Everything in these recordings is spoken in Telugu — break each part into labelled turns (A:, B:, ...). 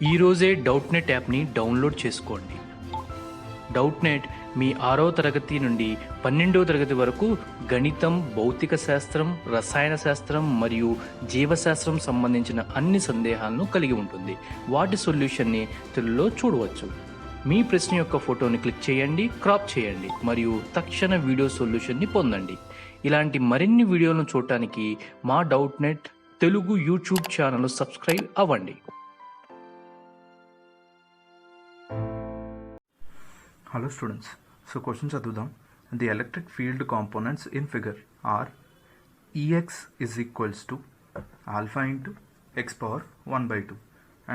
A: ఈరోజే డౌట్నెట్ యాప్ని డౌన్లోడ్ చేసుకోండి. డౌట్నెట్ మీ 6వ తరగతి నుండి 12వ తరగతి వరకు గణితం, భౌతిక శాస్త్రం, రసాయన శాస్త్రం మరియు జీవశాస్త్రం సంబంధించిన అన్ని సందేహాలను కలిగి ఉంటుంది. వాటి సొల్యూషన్ని తెలుగులో చూడవచ్చు. మీ ప్రశ్న యొక్క ఫోటోని క్లిక్ చేయండి, క్రాప్ చేయండి మరియు తక్షణ వీడియో సొల్యూషన్ని పొందండి. ఇలాంటి మరిన్ని వీడియోలను చూడటానికి మా Doubtnut Telugu YouTube channel subscribe అవ్వండి.
B: Hello students, so question చదువుదాం. The electric field components in figure are Ex is equals to alpha into x power 1 by 2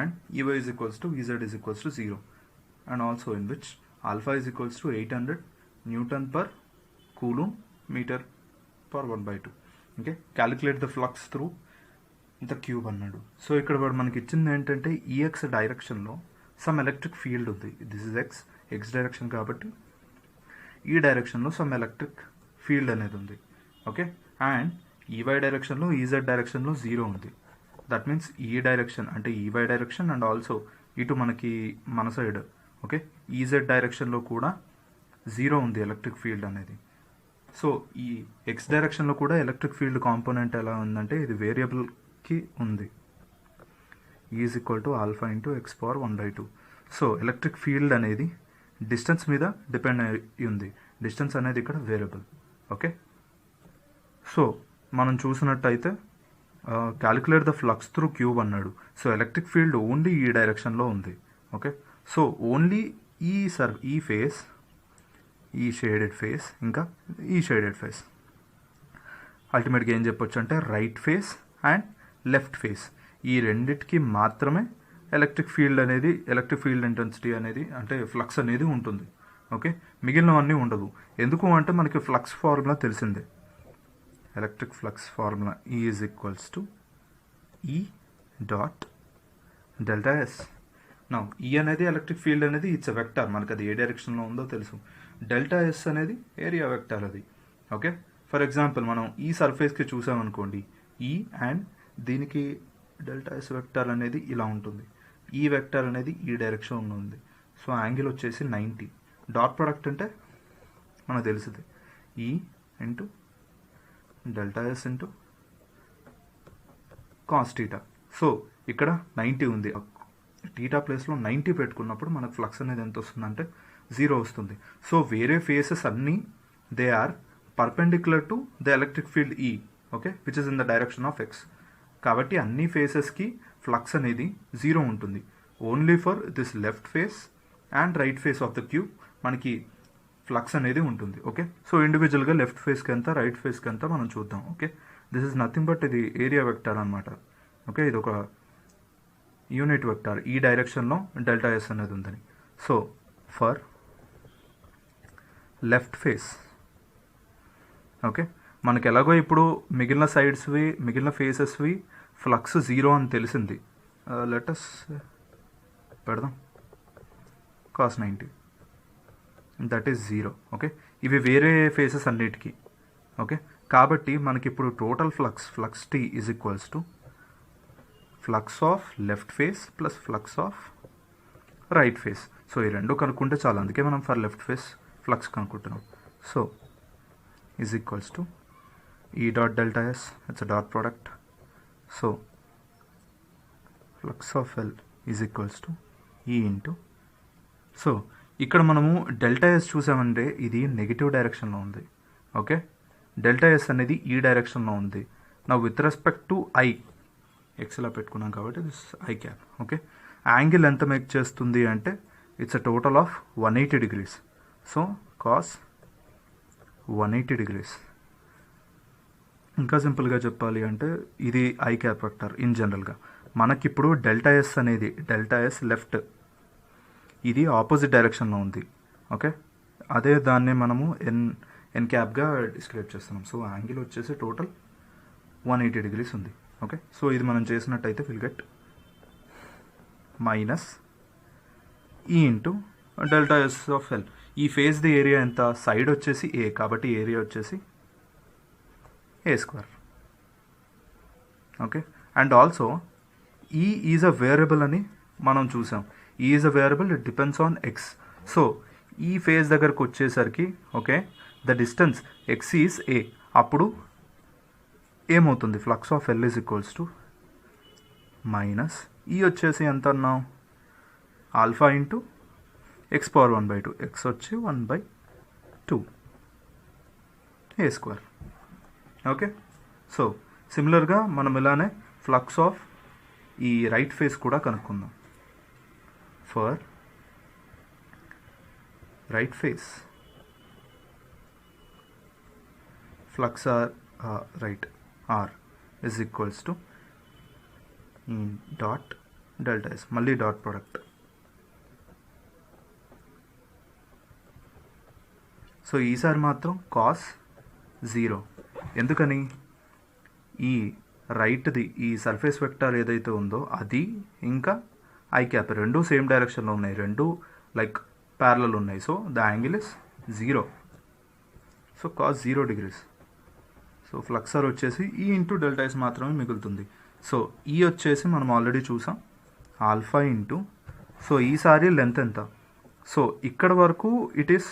B: and Ey is equals to Ez is equals to 0 and also in which alpha is equals to 800 Newton per Coulomb meter per 1 by 2. Okay, calculate the flux through the cube అన్నాడు. సో ఇక్కడ వాడు మనకి ఇచ్చింది ఏంటంటే ఈఎక్స్ డైరెక్షన్లో సమ్ ఎలక్ట్రిక్ ఫీల్డ్ ఉంది. దిస్ ఇస్ ఎక్స్ డైరెక్షన్ కాబట్టి ఈ డైరెక్షన్లో సమ్ ఎలక్ట్రిక్ ఫీల్డ్ అనేది ఉంది. ఓకే, అండ్ ఈవై డైరెక్షన్లో ఈజెడ్ డైరెక్షన్లో 0 ఉంది. దట్ మీన్స్ ఈ డైరెక్షన్ అంటే ఈవై డైరెక్షన్ అండ్ ఆల్సో ఇటు మనకి మన సైడ్ ఓకే ఈజెడ్ డైరెక్షన్లో కూడా 0 ఉంది ఎలక్ట్రిక్ ఫీల్డ్ అనేది. సో ఈ ఎక్స్ డైరెక్షన్లో కూడా ఎలక్ట్రిక్ ఫీల్డ్ కాంపోనెంట్ ఎలా ఉందంటే ఇది వేరియబుల్కి ఉంది. Is equal to alpha into X power 1 by 2. So electric field అనేది డిస్టెన్స్ మీద డిపెండ్ అయి ఉంది. డిస్టెన్స్ అనేది ఇక్కడ వేరియబుల్. ఓకే, సో మనం చూసినట్టయితే calculate the flux through cube అన్నాడు. సో ఎలక్ట్రిక్ ఫీల్డ్ ఓన్లీ ఈ డైరెక్షన్లో ఉంది. ఓకే, సో ఓన్లీ ఈ ఫేస్, ఈ షేడెడ్ ఫేస్ ఇంకా ఈ షేడెడ్ ఫేస్ అల్టిమేట్గా ఏం చెప్పొచ్చు అంటే right face and left face ఈ రెండిటికి మాత్రమే ఎలక్ట్రిక్ ఫీల్డ్ ఇంటెన్సిటీ అనేది అంటే ఫ్లక్స్ అనేది ఉంటుంది. ఓకే, మిగిలినవన్నీ ఉండదు. ఎందుకు అంటే మనకి ఫ్లక్స్ ఫార్ములా తెలిసిందే. ఎలక్ట్రిక్ ఫ్లక్స్ ఫార్ములా ఈ ఈజ్ ఈక్వల్స్ టు ఈ డాట్ డెల్టా ఎస్. నా ఈ అనేది ఎలక్ట్రిక్ ఫీల్డ్ అనేది ఇట్స్ ఎ వెక్టార్, మనకి అది ఏ డైరెక్షన్లో ఉందో తెలుసు. డెల్టా ఎస్ అనేది ఏరియా వెక్టార్ అది. ఓకే, ఫర్ ఎగ్జాంపుల్ మనం ఈ సర్ఫేస్కి చూసామనుకోండి, ఈ అండ్ దీనికి డెల్టా ఎస్ వెక్టార్ అనేది ఇలా ఉంటుంది. ఈ వెక్టార్ అనేది ఈ డైరెక్షన్ ఉంది. సో యాంగిల్ వచ్చేసి 90. డాట్ ప్రొడక్ట్ అంటే మనకు తెలిసింది ఈ into delta s into cos theta. So ఇక్కడ 90 ఉంది. టీటా ప్లేస్లో 90 పెట్టుకున్నప్పుడు మనకు ఫ్లక్స్ అనేది ఎంత వస్తుందంటే 0 వస్తుంది. సో వేరే ఫేసెస్ అన్నీ they are perpendicular to the electric field E. Okay, which is in the direction of X. కాబట్టి అన్ని ఫేసెస్కి ఫ్లక్స్ అనేది 0 ఉంటుంది. Only for this left face and right face of the cube మనకి ఫ్లక్స్ అనేది ఉంటుంది. ఓకే, సో ఇండివిజువల్గా లెఫ్ట్ ఫేస్కి ఎంత రైట్ ఫేస్కి ఎంత మనం చూద్దాం. Okay, this is nothing but ఇది ఏరియా వెక్టార్ అనమాట. ఓకే, ఇది ఒక యూనిట్ వెక్టార్. ఈ డైరెక్షన్లో డెల్టా ఎస్ అనేది ఉందని. So for left face okay మనకి ఎలాగో ఇప్పుడు మిగిలిన ఫేసెస్వి ఫ్లక్స్ 0 అని తెలిసింది. లెటస్ పెడదాం కాస్ 90 దట్ ఈస్ 0. ఓకే, ఇవి వేరే ఫేసెస్ అన్నిటికీ. ఓకే, కాబట్టి మనకి ఇప్పుడు total flux T is equals to flux of left face plus flux of right face. So ఈ రెండు కనుక్కుంటే చాలు, అందుకే మనం ఫర్ లెఫ్ట్ ఫేస్ ఫ్లక్స్ కనుక్కుంటున్నాం. So is equals to E dot delta S, it's a dot product. So flux of L is equals to E into. So ఇక్కడ మనము డెల్టా ఎస్ చూసామంటే ఇది నెగిటివ్ డైరెక్షన్లో ఉంది. ఓకే, డెల్టా ఎస్ అనేది ఈ డైరెక్షన్లో ఉంది. నా విత్ రెస్పెక్ట్ టు ఐ ఎక్స్లా పెట్టుకున్నాం కాబట్టి this I cap. Okay, angle ఎంత మేక్ చేస్తుంది అంటే it's a total of 180 degrees. So cos 180 degrees. ఇంకా సింపుల్గా చెప్పాలి అంటే ఇది ఐ క్యాప్ వెక్టర్. ఇన్ జనరల్గా మనకిప్పుడు డెల్టా ఎస్ లెఫ్ట్ ఇది ఆపోజిట్ డైరెక్షన్లో ఉంది. ఓకే, అదే దాన్ని మనము ఎన్ క్యాప్గా డిస్క్రైబ్ చేస్తున్నాం. సో యాంగిల్ వచ్చేసి టోటల్ 180 degrees ఉంది. ఓకే, సో ఇది మనం చేసినట్టయితే విల్ గెట్ మైనస్ ఈ into delta s of L. ఈ ఫేస్ది ఏరియా ఎంత, సైడ్ వచ్చేసి ఏ కాబట్టి ఏరియా వచ్చేసి a square. Okay, and also E is a variable అని మనం చూసాం ఈ is a variable, it depends on X. So ఈ ఫేజ్ దగ్గరకు వచ్చేసరికి okay the distance X is A, అప్పుడు ఏమవుతుంది flux of L is equals to minus ఈ వచ్చేసి ఎంత అన్నాం alpha into X power 1/2, X వచ్చి 1/2 ఏ స్క్వేర్. ఓకే, సో సిమిలర్గా మనం ఇలానే ఫ్లక్స్ ఆఫ్ ఈ రైట్ ఫేస్ కూడా కనుక్కుందాం. For right face flux R right R is equals to dot delta yes, మళ్ళీ డాట్ ప్రొడక్ట్. సో ఈసారి మాత్రం కాస్ 0. ఎందుకని ఈ రైట్ది ఈ సర్ఫేస్ వెక్టార్ ఏదైతే ఉందో అది ఇంకా ఐ క్యాప్ రెండు సేమ్ డైరెక్షన్లో ఉన్నాయి, రెండు లైక్ ప్యారలల్ ఉన్నాయి. So the angle is 0. So cos 0 degrees. So ఫ్లక్సర్ వచ్చేసి ఈ ఇంటూ డెల్టా ఎస్ మాత్రమే మిగులుతుంది. సో ఈ వచ్చేసి మనం ఆల్రెడీ చూసాం ఆల్ఫా ఇంటూ, సో ఈసారి లెంత్ ఎంత, సో ఇక్కడ వరకు it is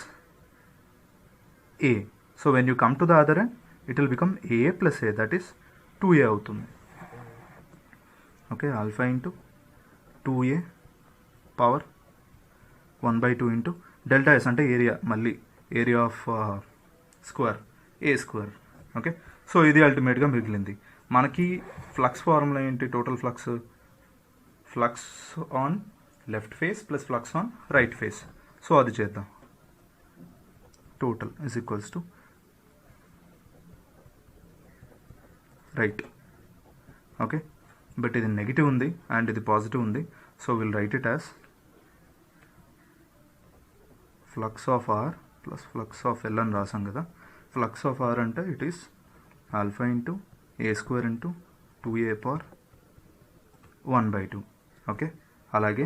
B: a. So when you come to the other end it will become a plus A, that is 2a అవుతుంది. Okay, alpha into 2a power 1/2 into delta s అంటే ఏరియా, మళ్ళీ area of square A square. Okay, so ఇది అల్టిమేట్గా మిగిలింది మనకి. ఫ్లక్స్ ఫార్ములా ఏంటి, total flux, flux on left face plus flux on right face. So అది చేద్దాం. Total is equals to right. Okay, but ఇది నెగిటివ్ ఉంది అండ్ ఇది పాజిటివ్ ఉంది. So will write it as flux of R plus flux of L అని రాసాం కదా. ఫ్లక్స్ ఆఫ్ ఆర్ అంటే it is alpha into A square into 2a power 1/2. Okay, అలాగే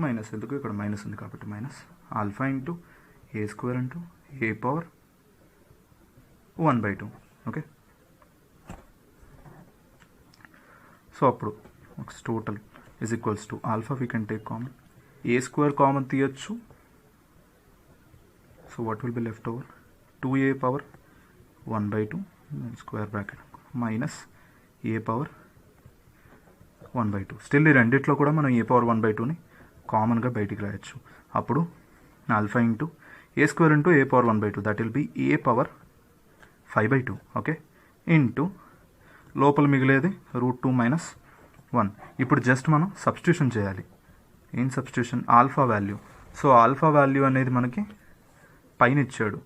B: మైనస్, ఎందుకు ఇక్కడ మైనస్ ఉంది కాబట్టి minus alpha into A square into A power 1/2. Okay, so అప్పుడు total is equals to alpha we can take common, a square common తీయచ్చు. So what will be left over 2a power 1/2 square bracket minus a power 1/2. Still ఈ రెండిట్లో కూడా మనం ఏ పవర్ 1/2ని కామన్గా బయటికి రాయొచ్చు. అప్పుడు alpha into A square into A power 1/2 that will be A power 5/2. Okay, into లోపల మిగిలేది √2 - 1. ఇప్పుడు జస్ట్ మనం సబ్స్టిట్యూషన్ చేయాలి. ఏం substitution, alpha value. So alpha value అనేది మనకి పైన ఇచ్చాడు,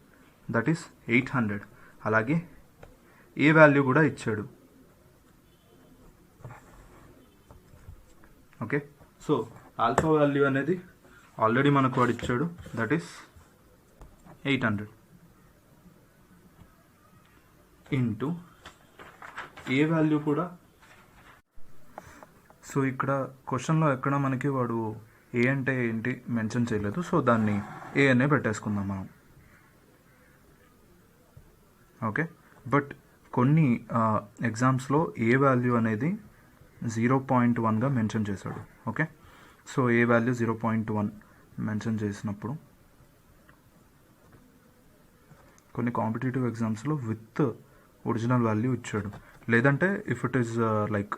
B: దట్ ఈస్ 800. అలాగే ఏ వాల్యూ కూడా ఇచ్చాడు. ఓకే, సో ఆల్ఫా వాల్యూ అనేది ఆల్రెడీ మనకు వాడు ఇచ్చాడు, that is 800 into A value కూడా. సో ఇక్కడ క్వశ్చన్లో ఎక్కడ మనకి వాడు ఏ అంటే ఏంటి మెన్షన్ చేయలేదు, సో దాన్ని ఏ అనే పెట్టేసుకుందాం మనం. ఓకే, బట్ కొన్ని ఎగ్జామ్స్లో ఏ వాల్యూ అనేది 0.1గా మెన్షన్ చేశాడు. ఓకే, సో ఏ వాల్యూ 0.1 మెన్షన్ చేసినప్పుడు కొన్ని కాంపిటేటివ్ ఎగ్జామ్స్లో విత్ ఒరిజినల్ వాల్యూ ఇచ్చాడు. లేదంటే if it is like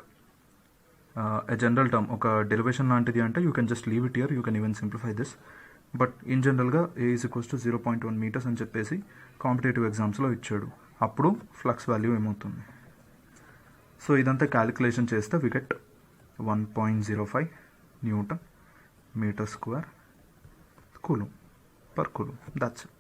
B: a general term, ఒక డెరివేషన్ లాంటిది అంటే you can just leave it year, you can even simplify this. But in జనరల్గా ఏ ఈజ్ ఈక్వల్స్ టు 0.1 మీటర్స్ అని చెప్పేసి కాంపిటేటివ్ ఎగ్జామ్స్లో ఇచ్చాడు. అప్పుడు ఫ్లక్స్ వాల్యూ ఏమవుతుంది. సో ఇదంతా క్యాలిక్యులేషన్ చేస్తే we get 1.05 Newton metre square coulomb per coulomb. That's it.